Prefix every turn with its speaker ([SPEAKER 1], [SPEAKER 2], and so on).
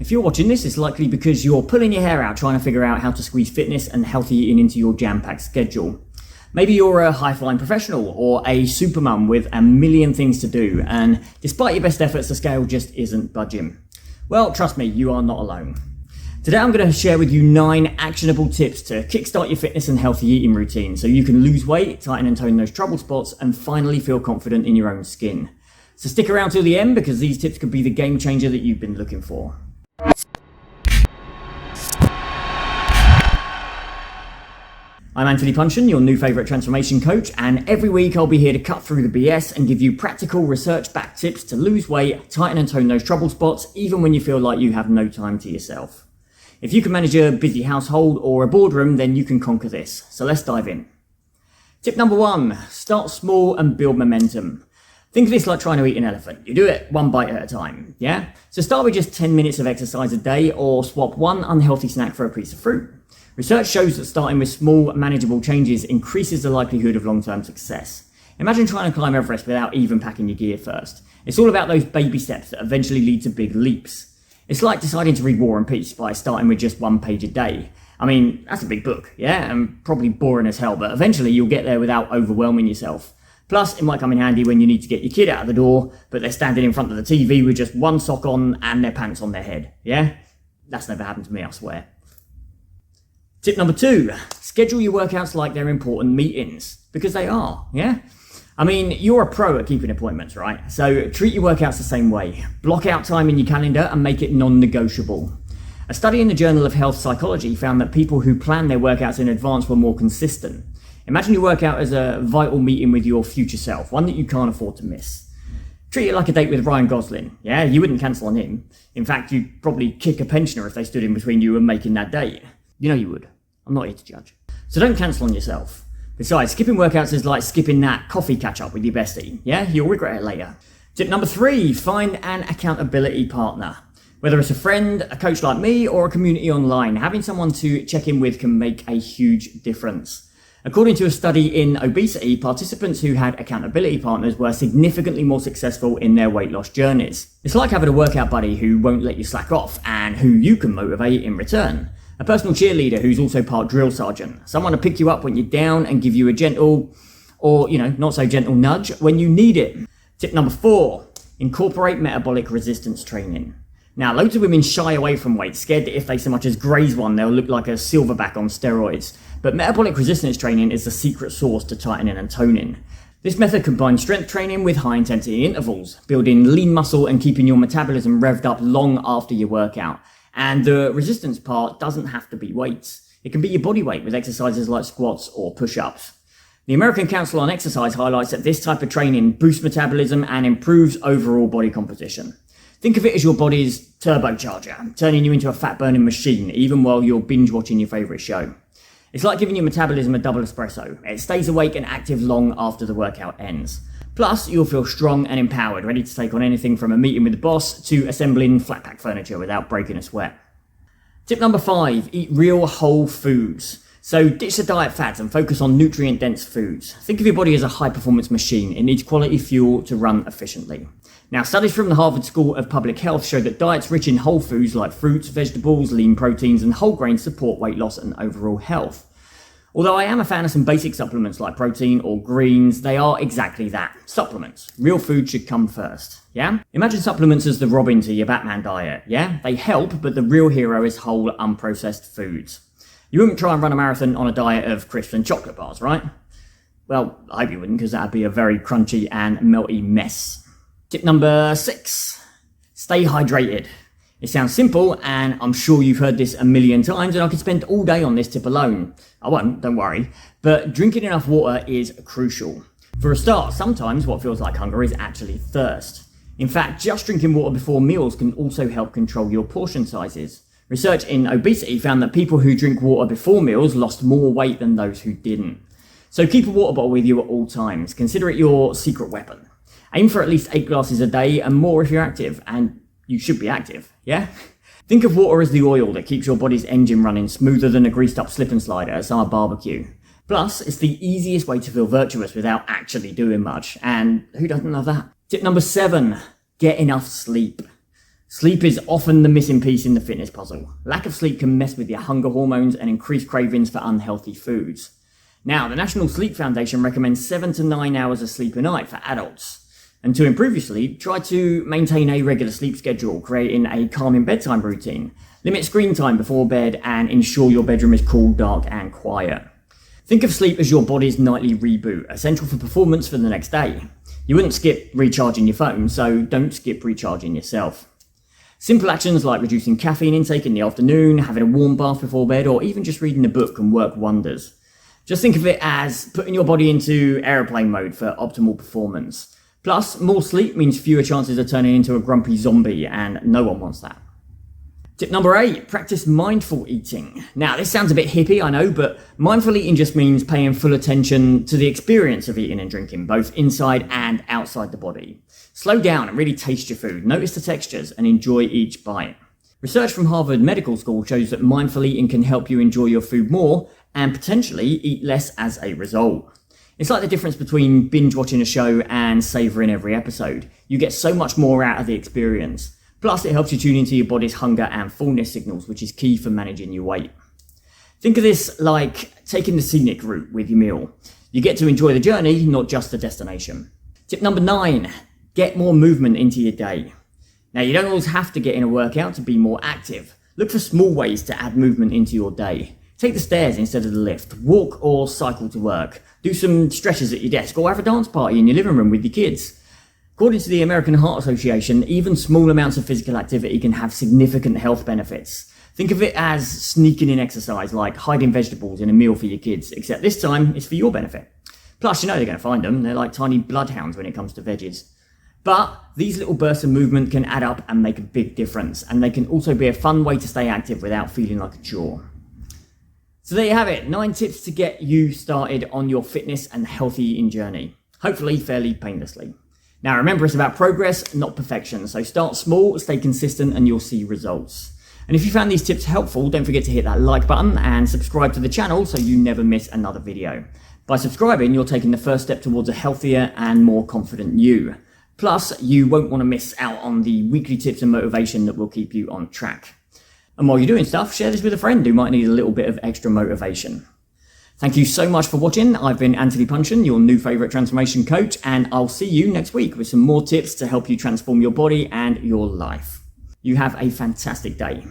[SPEAKER 1] If you're watching this, it's likely because you're pulling your hair out trying to figure out how to squeeze fitness and healthy eating into your jam-packed schedule. Maybe you're a high-flying professional or a supermum with a million things to do, and despite your best efforts, the scale just isn't budging. Well, trust me, you are not alone. Today I'm going to share with you 9 actionable tips to kickstart your fitness and healthy eating routine so you can lose weight, tighten and tone those trouble spots, and finally feel confident in your own skin. So stick around till the end because these tips could be the game changer that you've been looking for. I'm Anthony Punshon, your new favourite transformation coach, and every week I'll be here to cut through the BS and give you practical research-backed tips to lose weight, tighten and tone those trouble spots, even when you feel like you have no time to yourself. If you can manage a busy household or a boardroom, then you can conquer this. So let's dive in. Tip number 1, start small and build momentum. Think of this like trying to eat an elephant. You do it one bite at a time, yeah? So start with just 10 minutes of exercise a day or swap one unhealthy snack for a piece of fruit. Research shows that starting with small, manageable changes increases the likelihood of long-term success. Imagine trying to climb Everest without even packing your gear first. It's all about those baby steps that eventually lead to big leaps. It's like deciding to read War and Peace by starting with just 1 page a day. I mean, that's a big book, yeah, and probably boring as hell, but eventually you'll get there without overwhelming yourself. Plus, it might come in handy when you need to get your kid out of the door, but they're standing in front of the TV with just one sock on and their pants on their head, yeah? That's never happened to me, I swear. Tip number 2, schedule your workouts like they're important meetings, because they are, yeah? I mean, you're a pro at keeping appointments, right? So treat your workouts the same way. Block out time in your calendar and make it non-negotiable. A study in the Journal of Health Psychology found that people who plan their workouts in advance were more consistent. Imagine your workout as a vital meeting with your future self, one that you can't afford to miss. Treat it like a date with Ryan Gosling, yeah? You wouldn't cancel on him. In fact, you'd probably kick a pensioner if they stood in between you and making that date. You know you would. I'm not here to judge. So don't cancel on yourself. Besides, skipping workouts is like skipping that coffee catch-up with your bestie. Yeah, you'll regret it later. Tip number 3, find an accountability partner. Whether it's a friend, a coach like me, or a community online, having someone to check in with can make a huge difference. According to a study in obesity, participants who had accountability partners were significantly more successful in their weight loss journeys. It's like having a workout buddy who won't let you slack off and who you can motivate in return. A personal cheerleader who's also part drill sergeant. Someone to pick you up when you're down and give you a gentle, or, not so gentle nudge when you need it. Tip number 4, incorporate metabolic resistance training. Now, loads of women shy away from weights, scared that if they so much as graze one, they'll look like a silverback on steroids. But metabolic resistance training is the secret sauce to tightening and toning. This method combines strength training with high-intensity intervals, building lean muscle and keeping your metabolism revved up long after your workout. And the resistance part doesn't have to be weights. It can be your body weight with exercises like squats or push-ups. The American Council on Exercise highlights that this type of training boosts metabolism and improves overall body composition. Think of it as your body's turbocharger, turning you into a fat-burning machine, even while you're binge-watching your favourite show. It's like giving your metabolism a double espresso. It stays awake and active long after the workout ends. Plus, you'll feel strong and empowered, ready to take on anything from a meeting with the boss to assembling flat-pack furniture without breaking a sweat. Tip number 5, eat real whole foods. So ditch the diet fads and focus on nutrient-dense foods. Think of your body as a high-performance machine. It needs quality fuel to run efficiently. Now, studies from the Harvard School of Public Health show that diets rich in whole foods like fruits, vegetables, lean proteins, and whole grains support weight loss and overall health. Although I am a fan of some basic supplements like protein or greens, they are exactly that, supplements. Real food should come first, yeah? Imagine supplements as the Robin to your Batman diet, yeah? They help, but the real hero is whole, unprocessed foods. You wouldn't try and run a marathon on a diet of crisps and chocolate bars, right? Well, I hope you wouldn't, because that'd be a very crunchy and melty mess. Tip number 6, stay hydrated. It sounds simple, and I'm sure you've heard this a million times, and I could spend all day on this tip alone. I won't, don't worry. But drinking enough water is crucial. For a start, sometimes what feels like hunger is actually thirst. In fact, just drinking water before meals can also help control your portion sizes. Research in obesity found that people who drink water before meals lost more weight than those who didn't. So keep a water bottle with you at all times. Consider it your secret weapon. Aim for at least 8 glasses a day and more if you're active, and you should be active, yeah? Think of water as the oil that keeps your body's engine running smoother than a greased up slip and slide at a summer barbecue. Plus, it's the easiest way to feel virtuous without actually doing much, and who doesn't love that? Tip number 7, get enough sleep. Sleep is often the missing piece in the fitness puzzle. Lack of sleep can mess with your hunger hormones and increase cravings for unhealthy foods. Now, the National Sleep Foundation recommends 7 to 9 hours of sleep a night for adults. And to improve your sleep, try to maintain a regular sleep schedule, creating a calming bedtime routine. Limit screen time before bed and ensure your bedroom is cool, dark and quiet. Think of sleep as your body's nightly reboot, essential for performance for the next day. You wouldn't skip recharging your phone, so don't skip recharging yourself. Simple actions like reducing caffeine intake in the afternoon, having a warm bath before bed, or even just reading a book can work wonders. Just think of it as putting your body into airplane mode for optimal performance. Plus, more sleep means fewer chances of turning into a grumpy zombie, and no one wants that. Tip number 8, practice mindful eating. Now, this sounds a bit hippie, I know, but mindful eating just means paying full attention to the experience of eating and drinking, both inside and outside the body. Slow down and really taste your food, notice the textures, and enjoy each bite. Research from Harvard Medical School shows that mindful eating can help you enjoy your food more and potentially eat less as a result. It's like the difference between binge watching a show and savouring every episode. You get so much more out of the experience. Plus, it helps you tune into your body's hunger and fullness signals, which is key for managing your weight. Think of this like taking the scenic route with your meal. You get to enjoy the journey, not just the destination. Tip number 9, get more movement into your day. Now, you don't always have to get in a workout to be more active. Look for small ways to add movement into your day. Take the stairs instead of the lift. Walk or cycle to work. Do some stretches at your desk or have a dance party in your living room with your kids. According to the American Heart Association, even small amounts of physical activity can have significant health benefits. Think of it as sneaking in exercise, like hiding vegetables in a meal for your kids, except this time it's for your benefit. Plus, you know they're going to find them. They're like tiny bloodhounds when it comes to veggies. But these little bursts of movement can add up and make a big difference, and they can also be a fun way to stay active without feeling like a chore. So there you have it, 9 tips to get you started on your fitness and healthy eating journey. Hopefully fairly painlessly. Now remember, it's about progress, not perfection. So start small, stay consistent, and you'll see results. And if you found these tips helpful, don't forget to hit that like button and subscribe to the channel so you never miss another video. By subscribing, you're taking the first step towards a healthier and more confident you. Plus, you won't want to miss out on the weekly tips and motivation that will keep you on track. And while you're doing stuff, share this with a friend who might need a little bit of extra motivation. Thank you so much for watching. I've been Anthony Punshon, your new favourite transformation coach, and I'll see you next week with some more tips to help you transform your body and your life. You have a fantastic day.